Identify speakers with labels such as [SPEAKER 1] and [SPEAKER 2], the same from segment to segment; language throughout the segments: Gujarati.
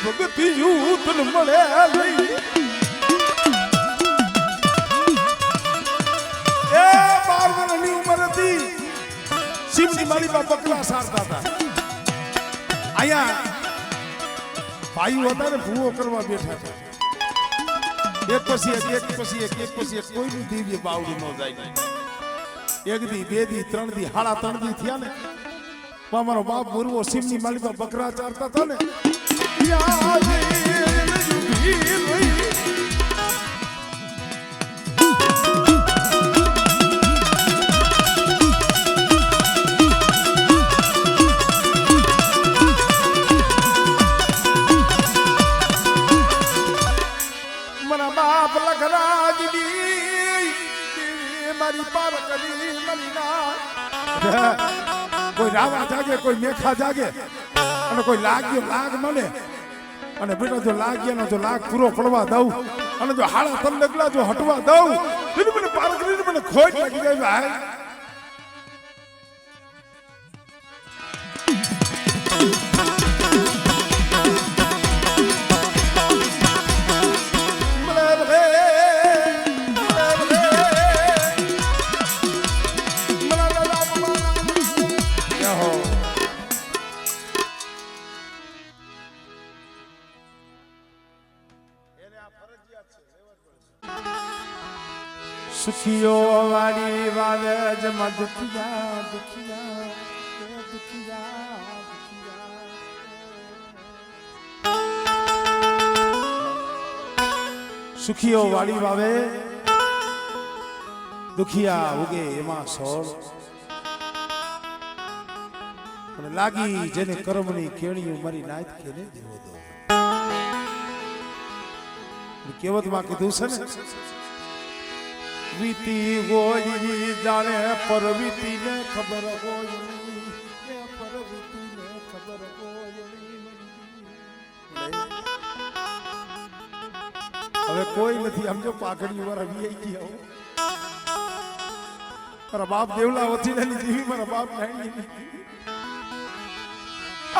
[SPEAKER 1] ભગતી યુતન મળે લઈ એ 12 વર્ષની ઉંમર હતી શિવની મારી બા બકરા સારતા હતા આયા ભાઈઓ હતા ને ભૂવો કરવા બેઠા હતા એક પછી એક કોઈનું દિવ્ય બાવડું ન જાય એક દી બે દી ત્રણ દી હાડા ત્રણ દી થયા ને મારો બાપ મુરવો શિવની માલિકા બકરા ચારતા હતા ને મારા બાપ લખરાજની મારી પારકની મનીના કોઈ રાવા જાગે કોઈ મેખા જાગે અને કોઈ લાગ્યો લાગ મને અને બેટા જો લાગ્યાનો જો લાગ પૂરો પડવા દઉં અને જો હાડા તન ડગલા જો હટવા દઉં મને પારકની મને ખોટ લાગી જાય ભાઈ સુખીઓ વાળી વાવે જમા દુખિયા દુખિયા દુખિયા સુખીઓ વાળી વાવે દુખિયા ઉગે એમાં સોળ અને લાગી જેને કર્મની કેણીઓ મારી નાત કેને દેવો દો કેવતમાં કીધું છે ને વીતી ગોઈ જાણે પરવીતી ને ખબર ગોઈ પરવીતી ને ખબર ગોઈ હવે કોઈ નથી સમજો પાઘડી વાળા વી ગયા મારા બાપ દેવલા વધી જીવી મારા બાપ નાઈ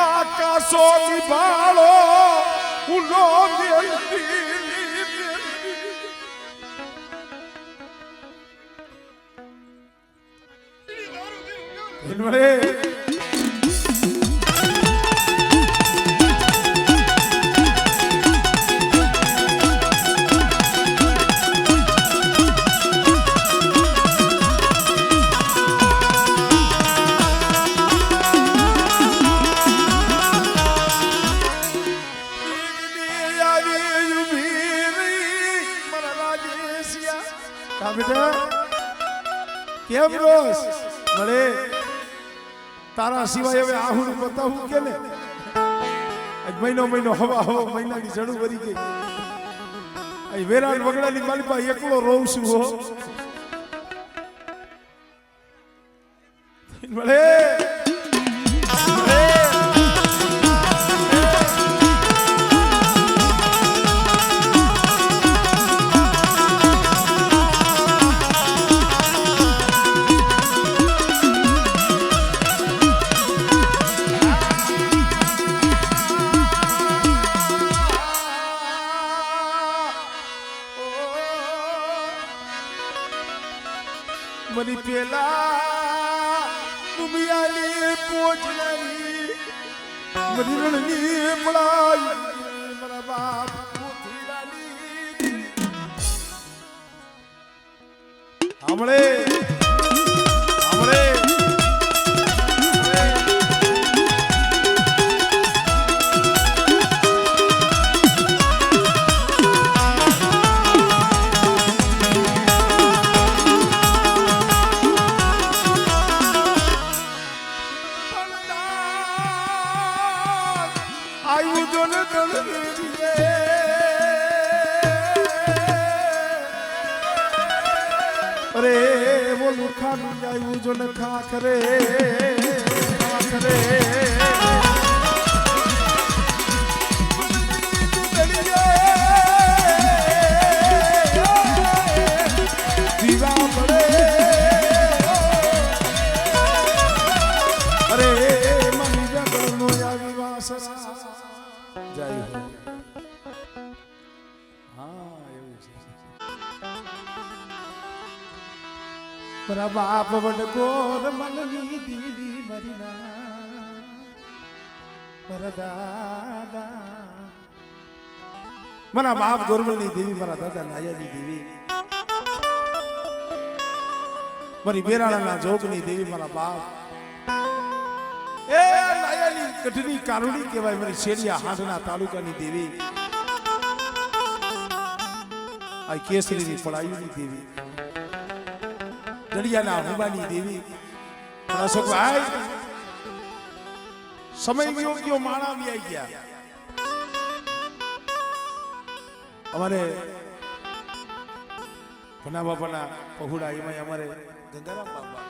[SPEAKER 1] આકાશો નિભાળો ઉલો મેલતી મને કેમ રોસ મળે તારા સિવાય હવે આહુડ બતાવું કે ને મહિનો હવા મહિનાની જડું ભરી ગઈ વેરાન વગડાની માલિપા એકલો રોવ છું હો મળે મની પેલા મુમિયાની પોચલાની મની રણની પડાઈ મારા બાપ પોથીલાની આમળે અરે બોલું ખાનું આવ્યું જો ને ખા કરે દીવા પડે અરે મની જગનો આવી વાસરા જાય મારા બાપ વડગોર મનની દીવી મરીના મારા દાદા મારા બાપ ગોરમલની દેવી મારા દાદા નાયાની દેવી મારી બેરાણાના જોગની દેવી મારા બાપ એ નાયાની કઠની કારુણી કહેવાય મારી શેરિયા હાંડના તાલુકાની દેવી આ કેસરીની પડાઈની દેવી દરિયાના હુબાની દેવી અશોકભાઈ સમય યોગ્ય માણા આવી ગયા અમારે ભના બાપાના પહોળા એમાં અમારે ગંગારામ બાપા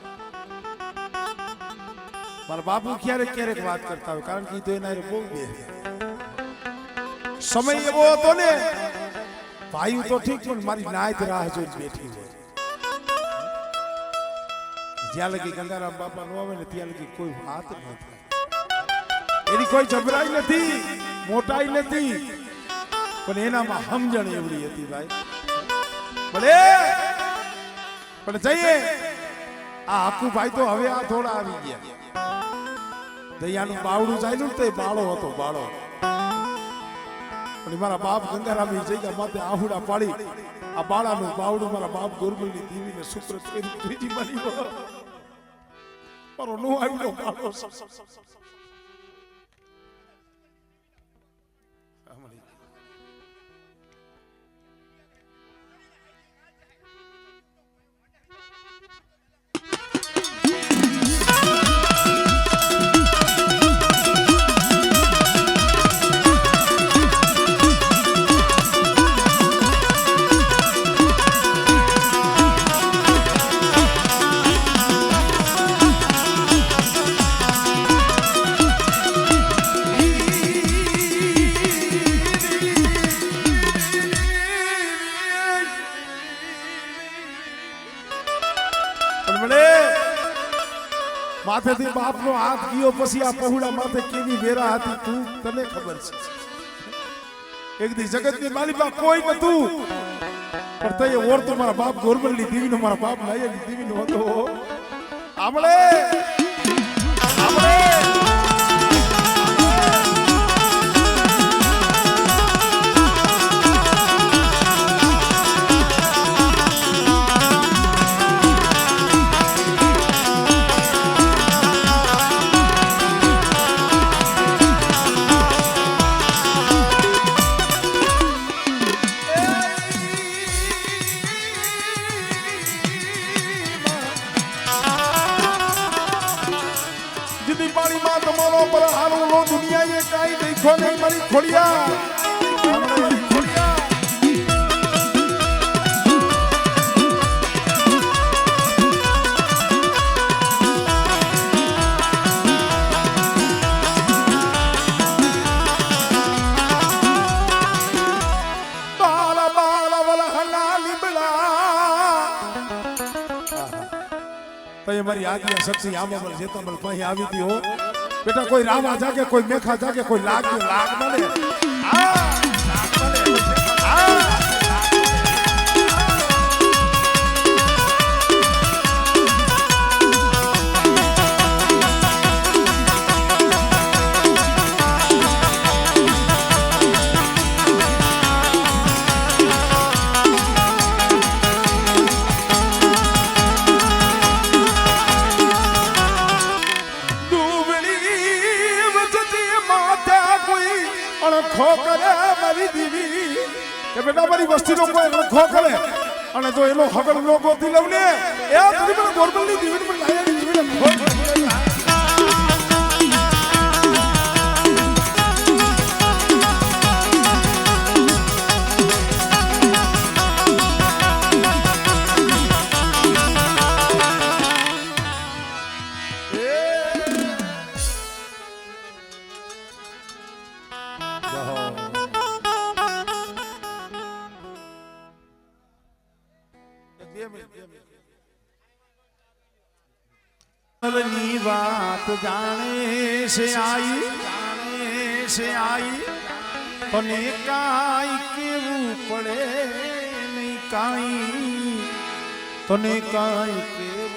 [SPEAKER 1] મારા બાપુ ક્યારેક ક્યારેક વાત કરતા હોય કારણ કે તો એના બહુ બે સમય એવો હતો ને ભાઈ તો ઠીક પણ મારી નાયત રાહ જોઈને બેઠી હોય જ્યાં લગી ગંગારામ બાપા નો આવે ને ત્યાં લગી કોઈ વાત ન થાય એની કોઈ જબરાઈ નથી મોટાઈ નથી પણ એનામાં સમજણ એવડી હતી ભાઈ પણ જઈએ આ આકુ ભાઈ તો હવે આ થોડા આવી ગયા દયાનું બાવડું ચાલ્યું ને તો બાળો હતો બાળો પણ મારા બાપ ગંગારામની જગ્યા માથે આહુડા પાડી આ બાળાનું બાવડું મારા બાપ ગોરમલની દેવીને સુપ્રત કરી ત્રીજી મારી મારો નો આવ્યો બાળો માથેથી બાપનો હાથ ગયો પછી આ પહોળા માથે કેવી વેરા હતી તું તને ખબર છે એક દી જગતની માલિકા કોઈ નતું પણ તે ઓર તો મારા બાપ ગોરમલની દેવીનો મારા બાપ નાયાની દેવીનો હતો આમળે દુનિયા એ કાઈ દેખો નહીં મારી ખોડિયા બાલા બાલા વાલા હલાલી બલા તો એ મારી આદિયા શક્તિ આમલ જેતમલ પાસે આવી હતી હો बेटा कोई रामा जाके कोई मेखा जाके कोई लाग माने ખોકરે મારી દીવી કે બેટા મારી વસ્તીનો કોઈ ખોકરે અને જો એનો હગડ નો ગોતી લઉં ને એ તરી મને ગોરમલની દીવીને પણ નાયાની દીવીને ની વાત જાણે છે આઈ તને કાઈ કેવું પડે નહીં કાઈ તને કાઈ કેવું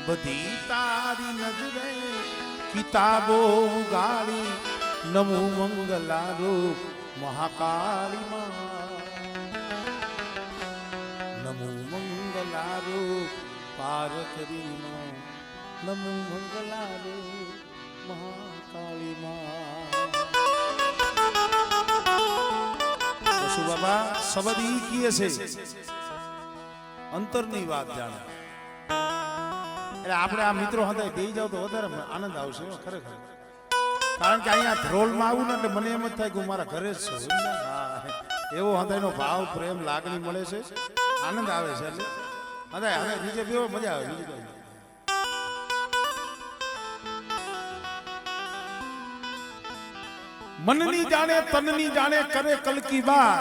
[SPEAKER 1] બધી તારી નજરે કિતાબો ગાળી નમો મંગલારૂપ મહાકાળી માં નમો મંગલારૂપ પાર્વતી માં નમો મંગલારૂપ મહાકાળી માં શું બાબા શબ્દ ઈ કીએ છે અંતરની વાત જાણે એટલે આપણે આ મિત્રો હતા દઈ જાવ તો વધારે આનંદ આવશે ખરેખર કારણ કે અહીંયા ધ્રોલમાં આવું ને એટલે મને એમ જ થાય કે હું મારા ઘરે જ છું એવો હૃદયનો ભાવ પ્રેમ લાગણી મળે છે આનંદ આવે છે એટલે હૃદય હવે બીજે બેવો મજા આવે બીજું કઈ મનની જાણે તનની જાણે કરે કલકી બાર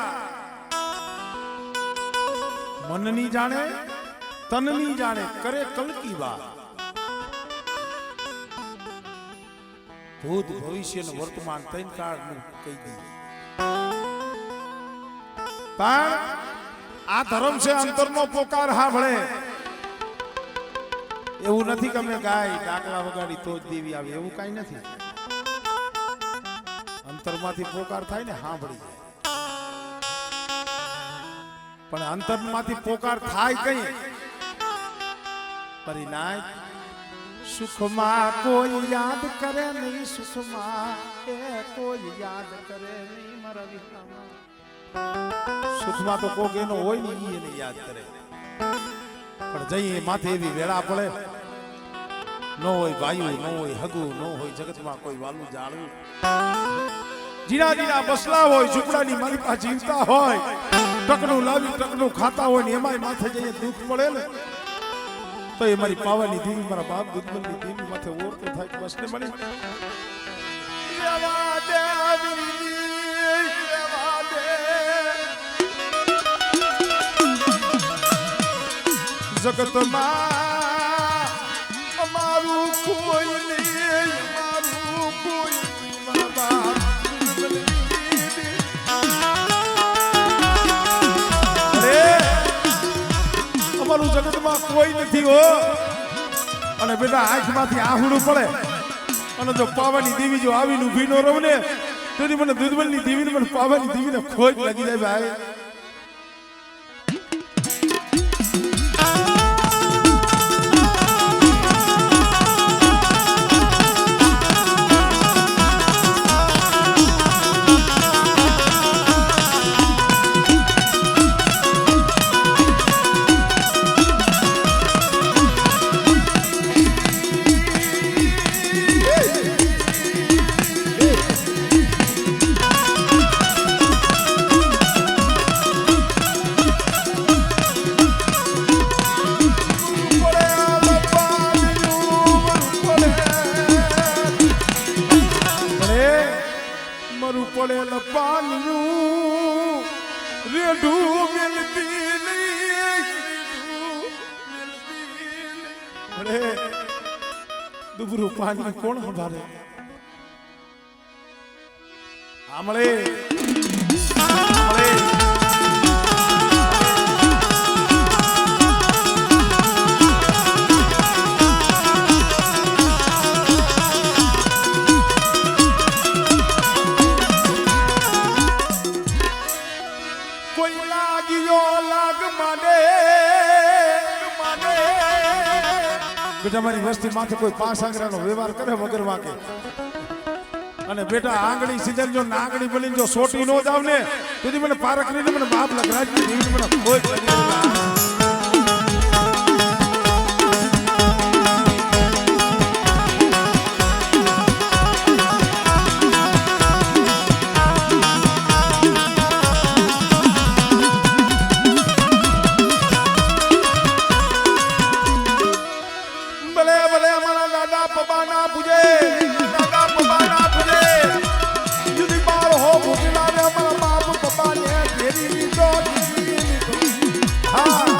[SPEAKER 1] મનની જાણે તનની જાણે કરે કલકી બાર ભૂત ભવિષ્ય નું વર્તમાન ત્રણ કાળનું કહી દીધું પણ આ ધર્મ છે અંતરનો પોકાર સાંભળે એવું નથી કે અમે ગાય ડાકલા વગાડી તો જ દેવી આવે એવું કઈ નથી અંતરમાંથી પોકાર થાય ને સાંભળી પણ અંતરમાંથી પોકાર થાય કઈ પરિણામ સુખમાં કોઈ યાદ કરે નહીં સુખમાં એ કોઈ યાદ કરે નહીં મારા વિહામાં સુખમાં તો કોક એનો હોય ને એને યાદ કરે પણ જઈએ માથે એવી વેળા પડે ન હોય ભાઈ ન હોય હગું ન હોય જગતમાં કોઈ વાલું જાળવું જીણા જીણા બસલા હોય ઝૂંપડાની મારી પાસે જીવતા હોય ટકનું લાવી ટકનું ખાતા હોય ને એમાંય માથે જઈએ દુઃખ પડે ને તો એ મારી પાવાની દેવી મારા બાપ દુશ્મનની દેવી માથે ઓરતો થાય બસ ને મળી જગતમાં અમારું કોઈ નહીં અમારું કોઈ મારા બાપ અમારું જગતમાં કોઈ નથી હો અને બેટા આંખમાંથી આહુડું પડે અને જો પાવાની દેવી જો આવીને ઊભી ન રહું ને તો મને દૂધબલની દેવીને મને પાવાની દેવીને ખોટ લાગી જાય ભાઈ પડેલ પાનનું રેઢું મેલતી અરે દુબરું પાણી કોણ સંભાળે આમળે તમારી વસ્તી માથે કોઈ પાંચ આંગળાનો વ્યવહાર કરે વગર વાંકે અને બેટા આંગળી સીધર જો નાંગળી બની જો સોટી નો જાવ ને તેથી મને પારક કરીને મને બાપ લગરાજી દેવી મને કોઈ હા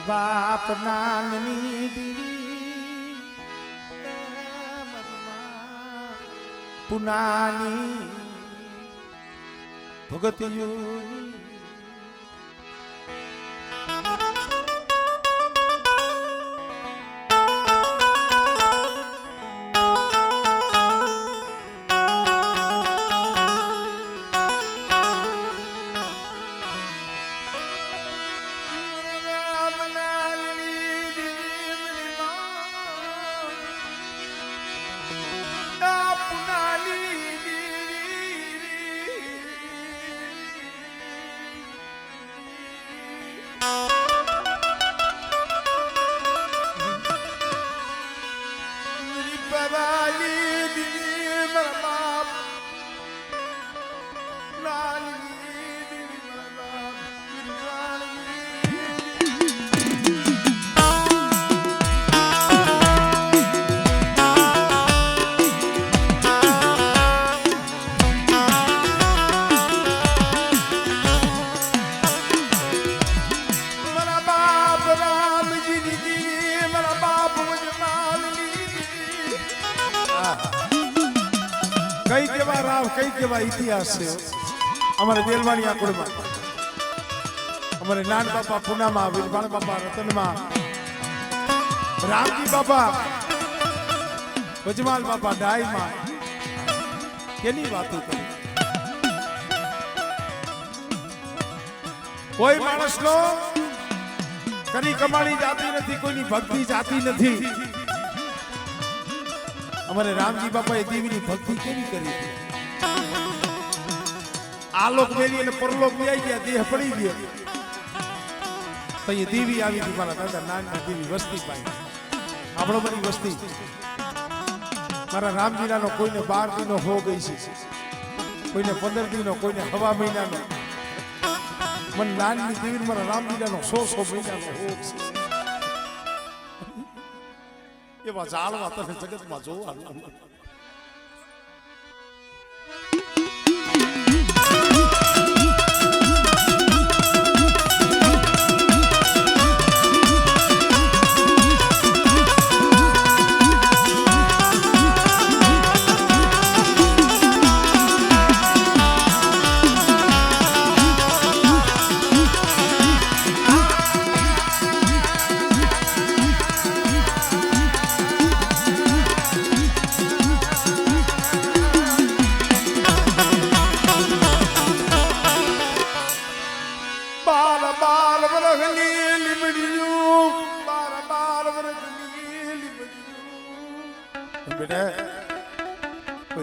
[SPEAKER 1] બાપ નાનની દીવી પુનાની ભગતિયું કઈ કેવા રાવ કઈ કેવા ઇતિહાસ છે અમારે બેલવાણી આકડમાં અમારે નાન બાપા પુનામાં વીરભાણ બાપા રતનમાં રામજી બાપા વજમાલ બાપા ડાયમાં કેની વાતો કરી કોઈ માણસનો કરી કમાણી જાતી નથી કોઈની ભક્તિ જાતી નથી અમારે રામજી બાપાએ દેવીની ભક્તિ કેવી કરી આલોક મેલી અને પરલોક આવી ગયા દેહ પડી ગયો તો એ દેવી આવી હતી મારા દાદા નાનની દેવી વસ્તી પાઈ આપણો બધી વસ્તી મારા રામજીલાનો કોઈને 12 દીનો હો ગઈ છે કોઈને 15 દીનો કોઈને હવા મહિનાનો મને નાનની દેવી મારા રામજીલાનો 100 મહિનાનો હો છે એવા જાળવા તમે જગતમાં જોવાનું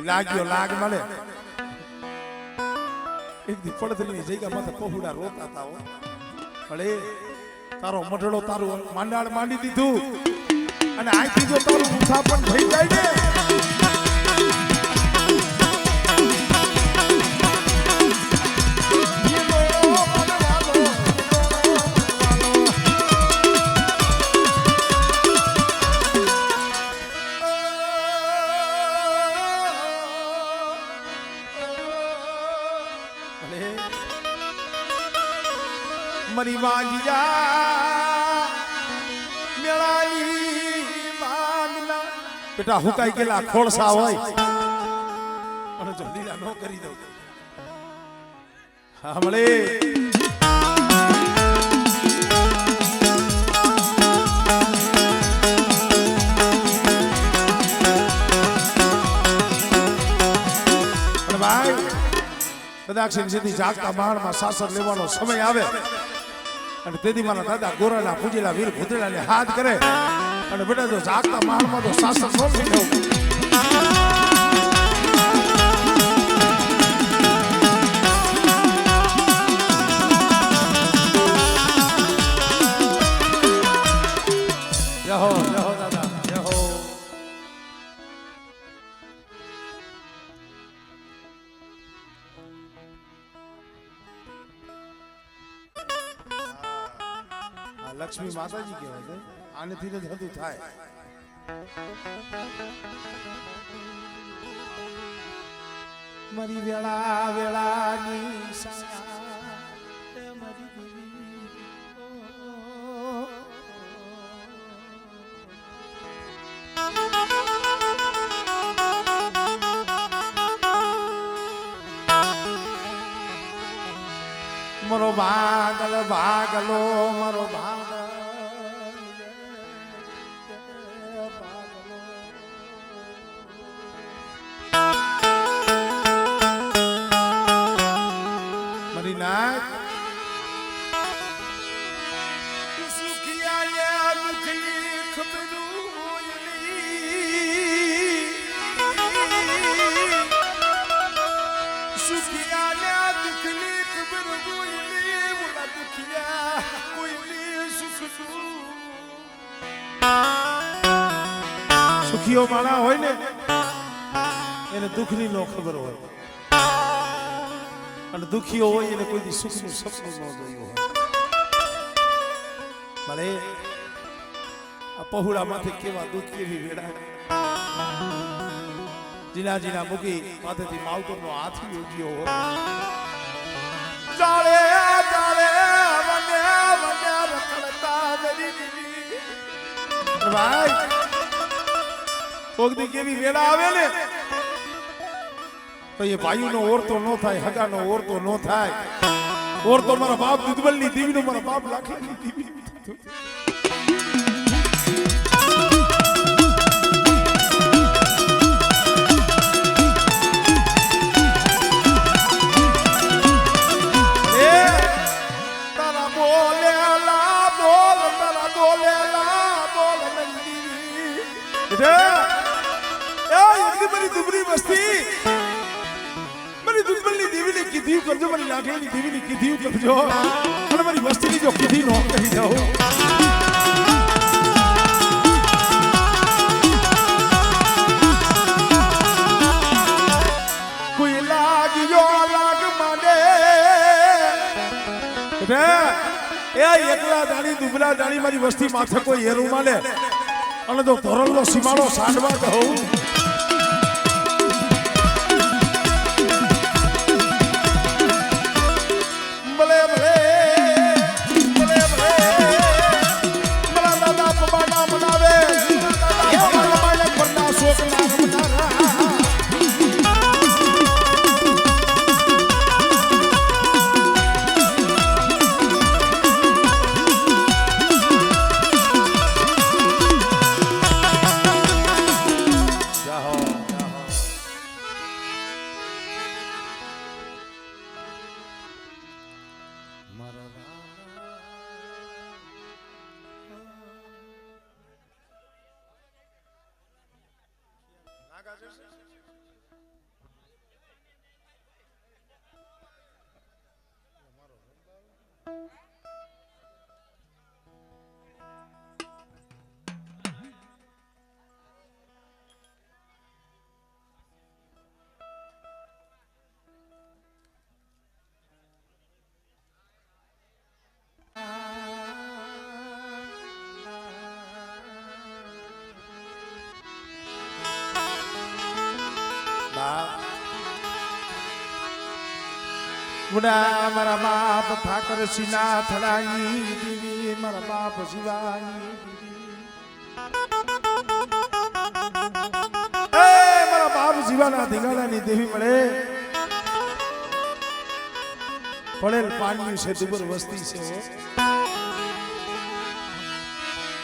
[SPEAKER 1] લાગ્યો લાગ મળે એક દી પડતની જગ્યા માથે પહોળા રોતા હતા ભલે તારો મઢડો તારું માંડાળ માંડી દીધું અને આથી જો તારું મુસાફર થઈ જાય ને મરી વાંજિયા મેળાની માંગના બેટા હુકાઈ ગયેલા ખોળસા હોય અને જો લીલા નો કરી દઉં હમણે ભાઈ કદાચ સીધી જાગતા બહારમાં સાસર લેવાનો સમય આવે અને તેથી મારા દાદા ગોરાના પૂજેલા વીર ભૂતળાને હાથ કરે અને બેટા જો જાગતા માળમાં તો સાસર નો લેવું જહો જહો દાદા જહો લક્ષ્મી માતાજી કહેવાય છે આનેથી જ હતું થાય મારી વેળા વેળાની મારો ભાગલ ભાગલો મારો ભાગલ મારી નાથ સુખિયા મુખની ખબરું સુખિયા દુખની ખબર બોલી બોલા દુખિયા કોઈની સુખ સુખીઓ માણા હોય ને એને દુઃખની નો ખબર હોય અને દુખીઓ હોય એને કોઈ દી સુખનું સપનું ન જોયું હોય ભલે આ પહોળામાંથી કેવા દુઃખ કેવી વેડા જીના જીના મૂકી માથેથી માવતરનો હાથ યોગ્યો હોય ચાલે ચાલે વને વને રખડતા મેરી દીદી ભાઈ કોકદી કેવી વેડા આવે ને તો એ ભાઈનો ઓરતો ન થાય હગાનો ઓરતો ન થાય ઓરતો મારા બાપ દુધબલની દીવીનો મારા બાપ લાખની દીવી કરજો મારી લાગણી દેવીની કીધી કરજો અને મારી વસ્તીની જો કીધી નો કહી જાઓ કોઈ લાગ્યો લાગ માંડે રે એ એકલા દાણી દુબળા દાણી મારી વસ્તી માથે કોઈ હેરું માલે અને જો ધોરણનો સીમાડો સાંડવા દઉં બુડા મારા બાપ ઠાકર સિના થડાની દીવી મારા બાપ શિવાની મારા બાપ શિવાના ધીંગાણાની દેવી મળે પડેલ પાણી છે દુબર વસ્તી છે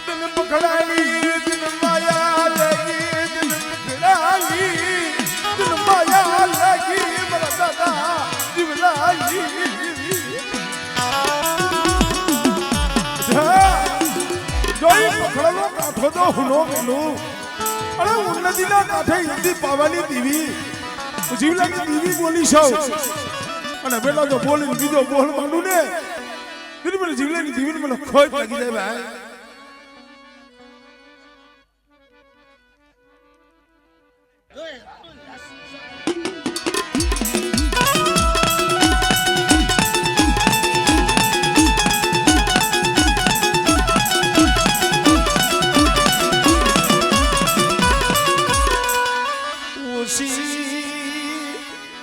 [SPEAKER 1] દિલ પકડાની દિલ માયા લગી દિલ પકડાની દિલ માયા લગી મારા દાદા કાંઠો તો હુનો પેલું અરે ઉન્નતિના કાંઠે હિન્દી પાવાની દીવી જીવલાની દીવી બોલી સૌ અને પેલા તો બોલીને બીજો બોલ માંડું ને બિલકુલ જીવલાની દીવીને મને ખોટ લાગી જાય ભાઈ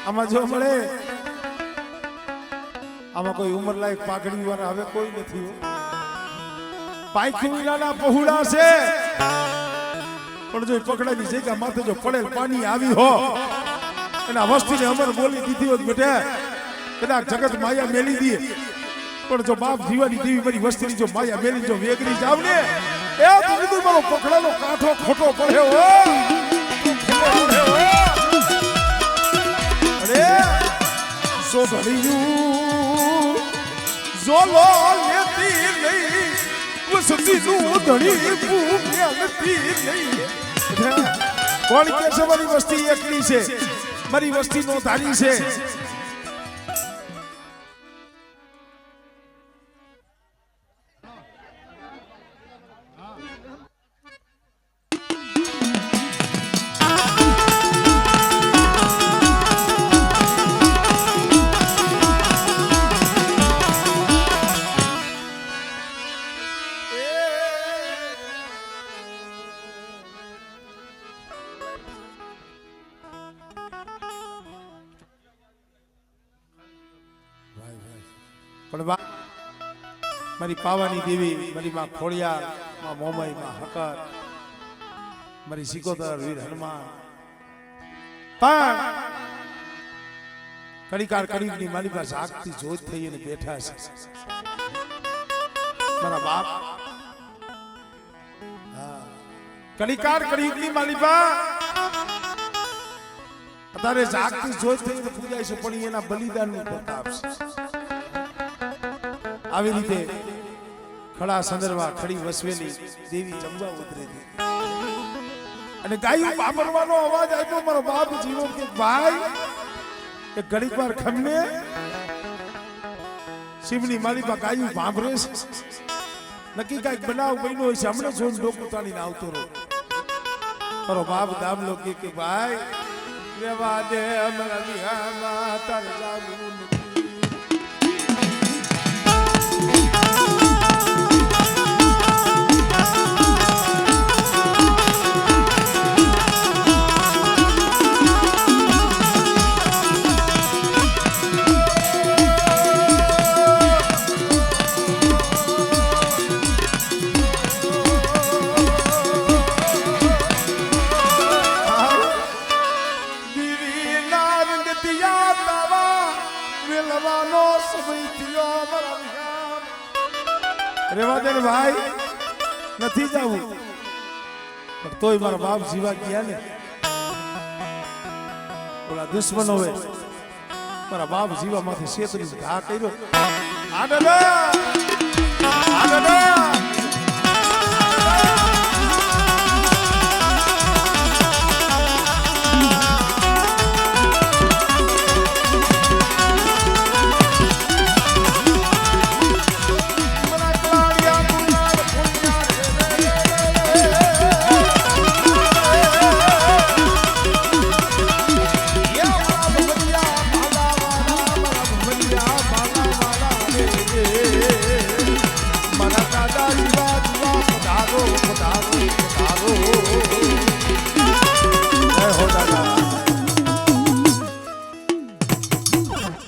[SPEAKER 1] આમાં જો મળે આમાં કોઈ ઉંમર લાયક પાઘડી વાળા હવે કોઈ નથી પાયખુલાના પહોળા છે પણ જો પકડાની જગ્યા માથે જો પડેલ પાણી આવી હો એના વસ્તીને અમર બોલી દીધી હોત બેટા કદાચ જગત માયા મેલી દે પણ જો બાપ જીવાની દેવી મારી વસ્તીની જો માયા મેલી જો વેગરી જાવ ને એ તો મારો પકડાનો કાંઠો ખોટો પડ્યો હો અરે સો ઘડિયું જોલો લેતી નહીં વસતી નું ધણી ભૂખ્યા નથી નહીં કોણ કે છે મારી વસ્તી એકલી છે મારી વસ્તી નો ધારી છે પણ મારી પાવાની દેવી મારી માં ખોડિયાર માં મોમાઈ માં હકર મારી સિકોતર વીર હનુમાન પણ કડીકાર કડીની મારી પાસે આગતી જોત થઈ અને બેઠા છે મારા બાપ કડીકાર કડીની મારી બા અત્યારે જાગતી જોત થઈ અને પૂજાય છે પણ એના બલિદાનનું પ્રતાપ છે આવી રીતે ખડા સંદર્ભમાં ખડી વસવેલી દેવી જમવા ઉતરી હતી અને ગાયું વાપરવાનો અવાજ આવ્યો મારો બાપ જીવો કે ભાઈ એ ઘડીક વાર ખમને શિવની માલિકા ગાયું વાપરે છે નક્કી કઈક બનાવ બન્યો હોય છે હમણાં જોઈને ડોકું તાણીને આવતો રહ્યો મારો બાપ દામલો કે ભાઈ રેવા દે અમારા વિહામાં તારે જાવું રેવા દે ભાઈ નથી જવું પણ તોય મારા બાપ જીવા ગયા ને ઓલા દુશ્મનો હોય મારા બાપ જીવા માંથી શેતરી ઘા કર્યો આ દાદા